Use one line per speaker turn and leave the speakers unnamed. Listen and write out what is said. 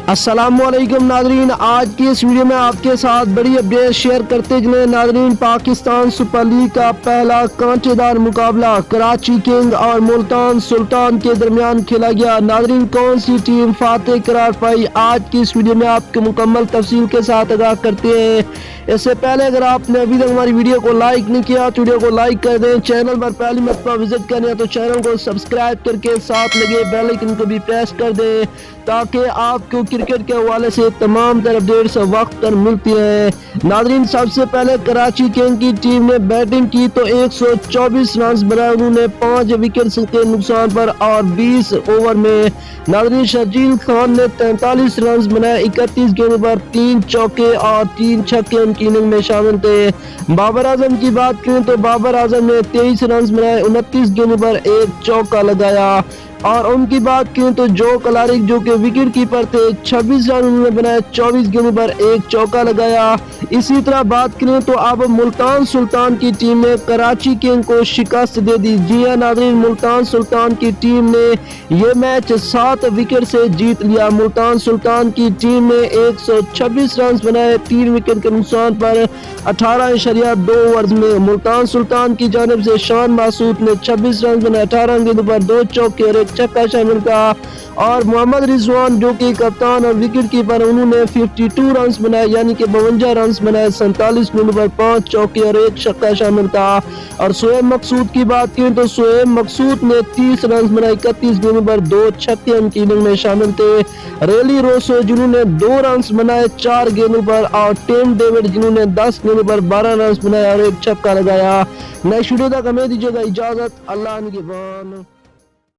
अस्सलामुअलैकुम नाजरीन, आज की इस वीडियो में आपके साथ बड़ी अपडेट शेयर करते चले नाजरीन। पाकिस्तान सुपर लीग का पहला कांटेदार मुकाबला कराची किंग और मुल्तान सुल्तान के दरमियान खेला गया। नाजरीन, कौन सी टीम फातेह करार पाई, आज की इस वीडियो में आपको मुकम्मल तफसील के साथ आगाह करते हैं। इससे पहले अगर आपने अभी तक हमारी वीडियो को लाइक नहीं किया तो वीडियो को लाइक कर दें। चैनल पर पहली मरतबा विजिट करनी है तो चैनल को सब्सक्राइब करके साथ लगे बेल आइकन को भी प्रेस कर दें ताकि आपको क्रिकेट के हवाले से तमाम तरह अपडेट्स वक्त पर मिलती है। नाजरीन, सबसे पहले कराची किंग की टीम ने बैटिंग की तो 124 रन बनाए उन्होंने 5 विकेट के नुकसान पर और 20 ओवर में। नाजरीन, शर्जील खान ने 43 रन बनाए 31 गेंदों पर, 3 चौके और 3 छक्के उनकी इनिंग में शामिल थे। बाबर आजम की बात करें तो बाबर आजम ने 23 रन बनाए 29 गेंदों पर, 1 चौका लगाया। और उनकी बात करें तो जो कलारिक जो कि विकेट कीपर थे 26 रन उन्होंने बनाए 24 गेंदों पर, 1 चौका लगाया। इसी तरह बात करें तो अब मुल्तान सुल्तान की टीम ने कराची किंग को शिकस्त दे दी। जी हां नाज़रीन, मुल्तान सुल्तान की टीम ने ये मैच 7 विकेट से जीत लिया। मुल्तान सुल्तान की टीम ने 126 रन बनाए 3 विकेट के नुकसान पर 18.2 ओवर में। मुल्तान सुल्तान की जानिब से शान मासूद ने 26 रन बनाए 18 गेंदों पर, 2 चौके और 1 छक्का शामिल था। और मोहम्मद रिजवान जो कि कप्तान और विकेट कीपर उन्होंने 52 रन बनाए यानी कि 52 रन बनाए 47 गेंदों पर, 5 चौके और 1 छक्का शामिल था। और शोएब मकसूद की बात करें तो शोएब मकसूद ने 30 रन बनाए 31 गेंदों पर, 2 छक्के उनकी इनिंग में शामिल थे। रेली रोसो जिन्होंने 2 रन बनाए 4 गेंदों पर और टिम डेविड जिन्होंने 10 गेंदों पर 12 रन बनाए और 1 छक्का लगाया। नेक्स्ट वीडियो तक हमें दीजिएगा इजाजत। अल्लाह निगहबान।